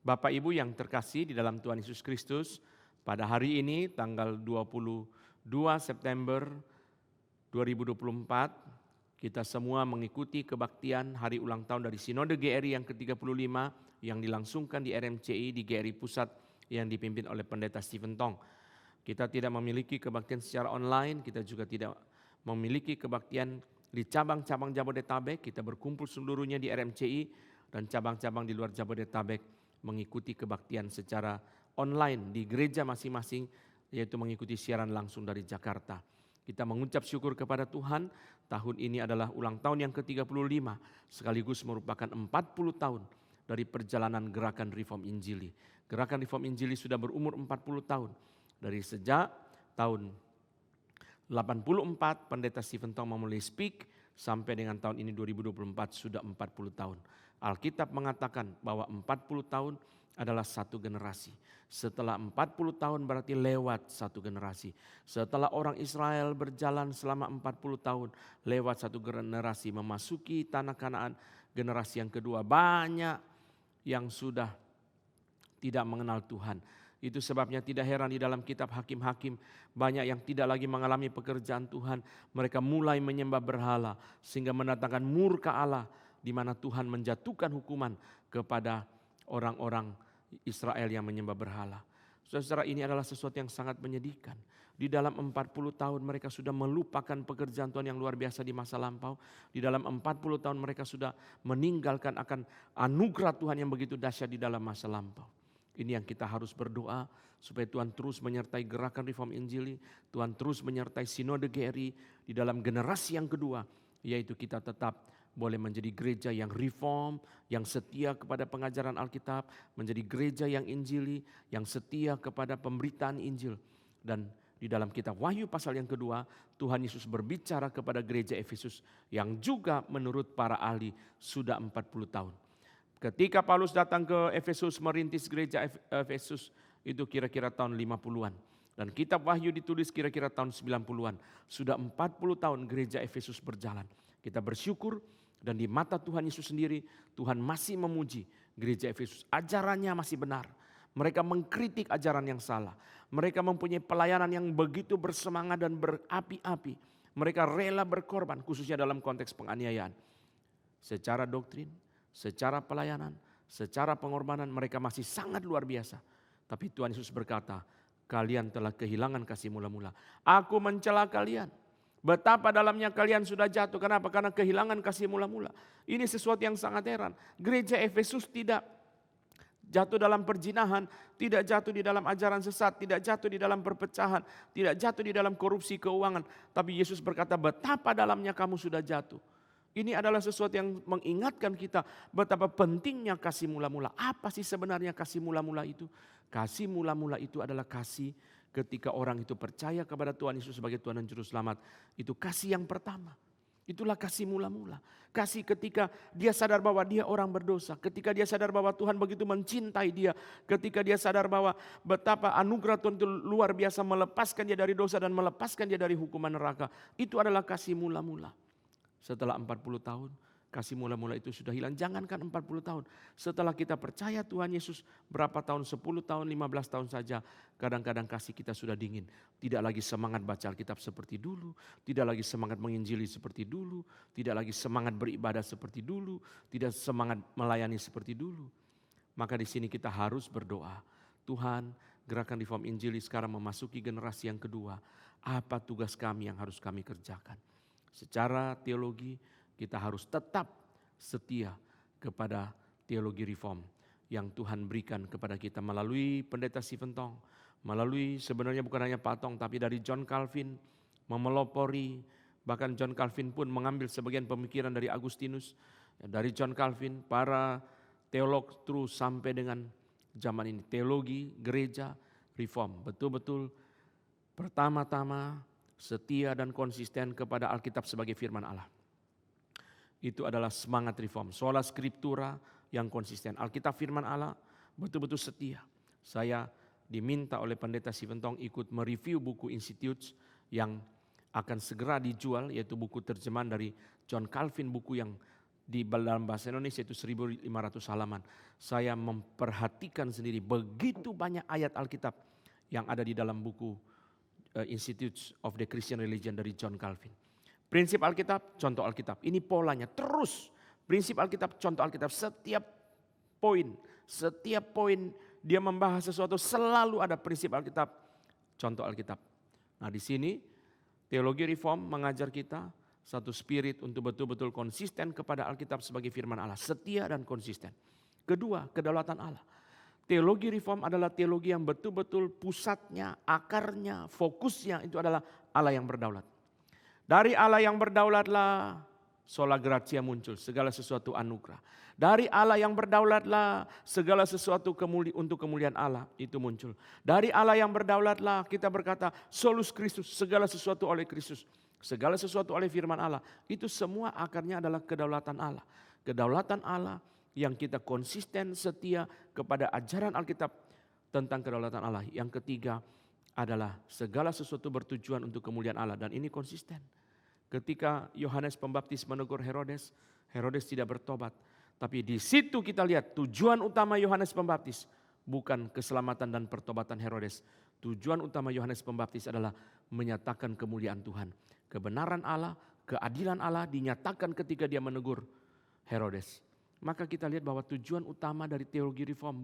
Bapak Ibu yang terkasih di dalam Tuhan Yesus Kristus, pada hari ini tanggal 22 September 2024, kita semua mengikuti kebaktian hari ulang tahun dari Sinode GRI yang ke-35 yang dilangsungkan di RMCI di GRI Pusat yang dipimpin oleh Pendeta Stephen Tong. Kita tidak memiliki kebaktian secara online, kita juga tidak memiliki kebaktian di cabang-cabang Jabodetabek. Kita berkumpul seluruhnya di RMCI dan cabang-cabang di luar Jabodetabek mengikuti kebaktian secara online di gereja masing-masing, yaitu mengikuti siaran langsung dari Jakarta. Kita mengucap syukur kepada Tuhan, tahun ini adalah ulang tahun yang ke-35, sekaligus merupakan 40 tahun dari perjalanan Gerakan Reform Injili. Gerakan Reform Injili sudah berumur 40 tahun, dari sejak tahun 84 Pendeta Stephen Tong memulai Speak, sampai dengan tahun ini 2024 sudah 40 tahun. Alkitab mengatakan bahwa 40 tahun adalah satu generasi. Setelah 40 tahun berarti lewat satu generasi. Setelah orang Israel berjalan selama 40 tahun, lewat satu generasi memasuki tanah Kanaan, generasi yang kedua banyak yang sudah tidak mengenal Tuhan. Itu sebabnya tidak heran di dalam kitab Hakim-Hakim banyak yang tidak lagi mengalami pekerjaan Tuhan. Mereka mulai menyembah berhala sehingga mendatangkan murka Allah, di mana Tuhan menjatuhkan hukuman kepada orang-orang Israel yang menyembah berhala. Saudara, ini adalah sesuatu yang sangat menyedihkan. Di dalam 40 tahun mereka sudah melupakan pekerjaan Tuhan yang luar biasa di masa lampau. Di dalam 40 tahun mereka sudah meninggalkan akan anugerah Tuhan yang begitu dahsyat di dalam masa lampau. Ini yang kita harus berdoa supaya Tuhan terus menyertai Gerakan Reform Injili, Tuhan terus menyertai Sinode GRI di dalam generasi yang kedua, yaitu kita tetap boleh menjadi gereja yang reform, yang setia kepada pengajaran Alkitab, menjadi gereja yang Injili, yang setia kepada pemberitaan Injil. Dan di dalam kitab Wahyu pasal yang kedua, Tuhan Yesus berbicara kepada gereja Efesus yang juga menurut para ahli sudah 40 tahun. Ketika Paulus datang ke Efesus merintis gereja Efesus itu kira-kira tahun 50-an. Dan kitab Wahyu ditulis kira-kira tahun 90-an. Sudah 40 tahun gereja Efesus berjalan. Kita bersyukur dan di mata Tuhan Yesus sendiri Tuhan masih memuji gereja Efesus. Ajarannya masih benar. Mereka mengkritik ajaran yang salah. Mereka mempunyai pelayanan yang begitu bersemangat dan berapi-api. Mereka rela berkorban khususnya dalam konteks penganiayaan. Secara doktrin, secara pelayanan, secara pengorbanan mereka masih sangat luar biasa. Tapi Tuhan Yesus berkata, kalian telah kehilangan kasih mula-mula. Aku mencela kalian. Betapa dalamnya kalian sudah jatuh. Kenapa? Karena kehilangan kasih mula-mula. Ini sesuatu yang sangat heran. Gereja Efesus tidak jatuh dalam perzinahan, tidak jatuh di dalam ajaran sesat, tidak jatuh di dalam perpecahan, tidak jatuh di dalam korupsi keuangan. Tapi Yesus berkata, betapa dalamnya kamu sudah jatuh. Ini adalah sesuatu yang mengingatkan kita betapa pentingnya kasih mula-mula. Apa sih sebenarnya kasih mula-mula itu? Kasih mula-mula itu adalah kasih ketika orang itu percaya kepada Tuhan Yesus sebagai Tuhan dan Juru Selamat. Itu kasih yang pertama. Itulah kasih mula-mula. Kasih ketika dia sadar bahwa dia orang berdosa. Ketika dia sadar bahwa Tuhan begitu mencintai dia. Ketika dia sadar bahwa betapa anugerah Tuhan itu luar biasa melepaskan dia dari dosa dan melepaskan dia dari hukuman neraka. Itu adalah kasih mula-mula. Setelah 40 tahun, kasih mula-mula itu sudah hilang. Jangankan 40 tahun. Setelah kita percaya Tuhan Yesus berapa tahun, 10 tahun, 15 tahun saja. Kadang-kadang kasih kita sudah dingin. Tidak lagi semangat baca Alkitab seperti dulu. Tidak lagi semangat menginjili seperti dulu. Tidak lagi semangat beribadah seperti dulu. Tidak semangat melayani seperti dulu. Maka di sini kita harus berdoa. Tuhan, Gerakan Reform Injili sekarang memasuki generasi yang kedua. Apa tugas kami yang harus kami kerjakan? Secara teologi kita harus tetap setia kepada teologi reform yang Tuhan berikan kepada kita melalui Pendeta Stephen Tong, melalui sebenarnya bukan hanya Pak Tong tapi dari John Calvin memelopori, bahkan John Calvin pun mengambil sebagian pemikiran dari Agustinus, dari John Calvin, para teolog terus sampai dengan zaman ini. Teologi gereja reform betul-betul pertama-tama setia dan konsisten kepada Alkitab sebagai firman Allah. Itu adalah semangat reform. Sola Scriptura yang konsisten. Alkitab firman Allah betul-betul setia. Saya diminta oleh Pendeta Stephen Tong ikut mereview buku Institutes yang akan segera dijual, yaitu buku terjemahan dari John Calvin, buku yang di dalam bahasa Indonesia itu 1500 halaman. Saya memperhatikan sendiri begitu banyak ayat Alkitab yang ada di dalam buku Institutes of the Christian Religion dari John Calvin. Prinsip Alkitab, contoh Alkitab. Ini polanya terus. Prinsip Alkitab, contoh Alkitab. Setiap poin dia membahas sesuatu selalu ada prinsip Alkitab, contoh Alkitab. Nah di sini teologi reform mengajar kita satu spirit untuk betul-betul konsisten kepada Alkitab sebagai firman Allah. Setia dan konsisten. Kedua, kedaulatan Allah. Teologi reform adalah teologi yang betul-betul pusatnya, akarnya, fokusnya itu adalah Allah yang berdaulat. Dari Allah yang berdaulatlah sola gratia muncul, segala sesuatu anugerah. Dari Allah yang berdaulatlah segala sesuatu untuk kemuliaan Allah itu muncul. Dari Allah yang berdaulatlah kita berkata solus Kristus, segala sesuatu oleh Kristus. Segala sesuatu oleh firman Allah. Itu semua akarnya adalah kedaulatan Allah. Kedaulatan Allah yang kita konsisten setia kepada ajaran Alkitab tentang kedaulatan Allah. Yang ketiga adalah segala sesuatu bertujuan untuk kemuliaan Allah. Dan ini konsisten. Ketika Yohanes Pembaptis menegur Herodes, Herodes tidak bertobat. Tapi di situ kita lihat tujuan utama Yohanes Pembaptis bukan keselamatan dan pertobatan Herodes. Tujuan utama Yohanes Pembaptis adalah menyatakan kemuliaan Tuhan. Kebenaran Allah, keadilan Allah dinyatakan ketika dia menegur Herodes. Maka kita lihat bahwa tujuan utama dari teologi reform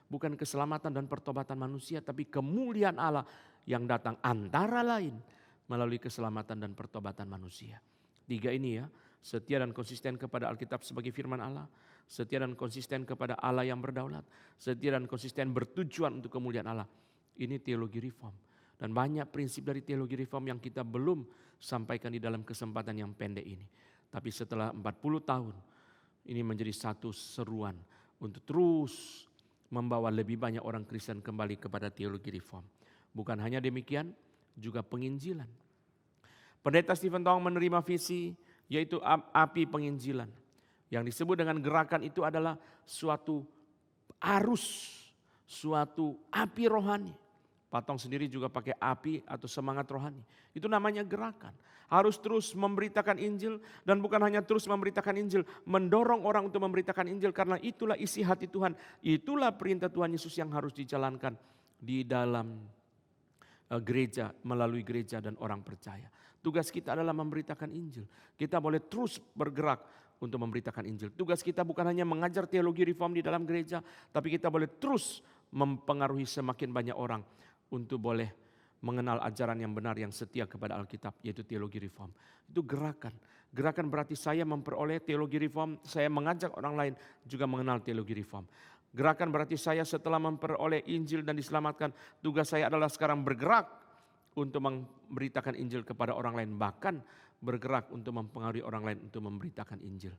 bukan keselamatan dan pertobatan manusia, tapi kemuliaan Allah yang datang antara lain melalui keselamatan dan pertobatan manusia. Tiga ini ya, setia dan konsisten kepada Alkitab sebagai firman Allah, setia dan konsisten kepada Allah yang berdaulat, setia dan konsisten bertujuan untuk kemuliaan Allah. Ini teologi reform. Dan banyak prinsip dari teologi reform yang kita belum sampaikan di dalam kesempatan yang pendek ini. Tapi setelah 40 tahun, ini menjadi satu seruan untuk terus membawa lebih banyak orang Kristen kembali kepada teologi reform. Bukan hanya demikian, juga penginjilan. Pendeta Stephen Tong menerima visi yaitu api penginjilan. Yang disebut dengan gerakan itu adalah suatu arus, suatu api rohani. Patong sendiri juga pakai api atau semangat rohani. Itu namanya gerakan. Harus terus memberitakan Injil dan bukan hanya terus memberitakan Injil, mendorong orang untuk memberitakan Injil karena itulah isi hati Tuhan. Itulah perintah Tuhan Yesus yang harus dijalankan di dalam gereja, melalui gereja dan orang percaya. Tugas kita adalah memberitakan Injil. Kita boleh terus bergerak untuk memberitakan Injil. Tugas kita bukan hanya mengajar teologi reform di dalam gereja, tapi kita boleh terus mempengaruhi semakin banyak orang untuk boleh mengenal ajaran yang benar yang setia kepada Alkitab, yaitu teologi reform. Itu gerakan. Gerakan berarti saya memperoleh teologi reform, saya mengajak orang lain juga mengenal teologi reform. Gerakan berarti saya setelah memperoleh Injil dan diselamatkan, tugas saya adalah sekarang bergerak untuk memberitakan Injil kepada orang lain. Bahkan bergerak untuk mempengaruhi orang lain untuk memberitakan Injil.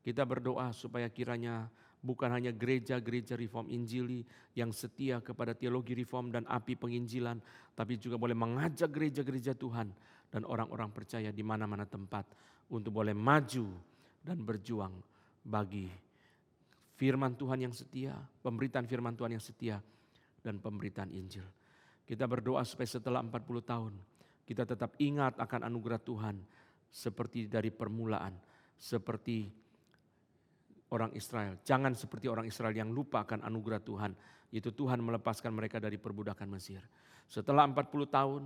Kita berdoa supaya kiranya bukan hanya gereja-gereja reform Injili yang setia kepada teologi reform dan api penginjilan, tapi juga boleh mengajak gereja-gereja Tuhan dan orang-orang percaya di mana-mana tempat untuk boleh maju dan berjuang bagi firman Tuhan yang setia, pemberitaan firman Tuhan yang setia, dan pemberitaan Injil. Kita berdoa supaya setelah 40 tahun, kita tetap ingat akan anugerah Tuhan seperti dari permulaan, seperti orang Israel. Jangan seperti orang Israel yang lupa akan anugerah Tuhan, yaitu Tuhan melepaskan mereka dari perbudakan Mesir. Setelah 40 tahun,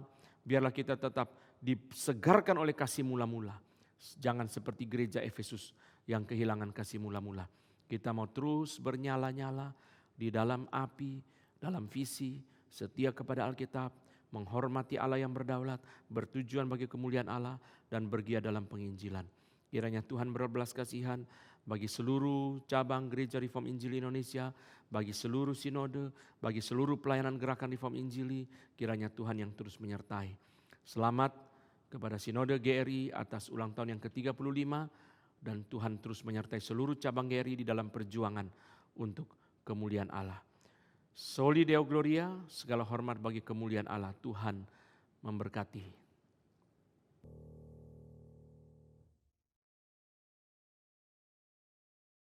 biarlah kita tetap disegarkan oleh kasih mula-mula. Jangan seperti gereja Efesus yang kehilangan kasih mula-mula. Kita mau terus bernyala-nyala di dalam api, dalam visi, setia kepada Alkitab, menghormati Allah yang berdaulat, bertujuan bagi kemuliaan Allah, dan bergiat dalam penginjilan. Kiranya Tuhan berbelas kasihan bagi seluruh cabang gereja Reform Injili Indonesia, bagi seluruh sinode, bagi seluruh pelayanan gerakan Reform Injili, kiranya Tuhan yang terus menyertai. Selamat kepada sinode GRI atas ulang tahun yang ke-35, dan Tuhan terus menyertai seluruh cabang GRI di dalam perjuangan untuk kemuliaan Allah. Soli Deo Gloria, segala hormat bagi kemuliaan Allah. Tuhan memberkati.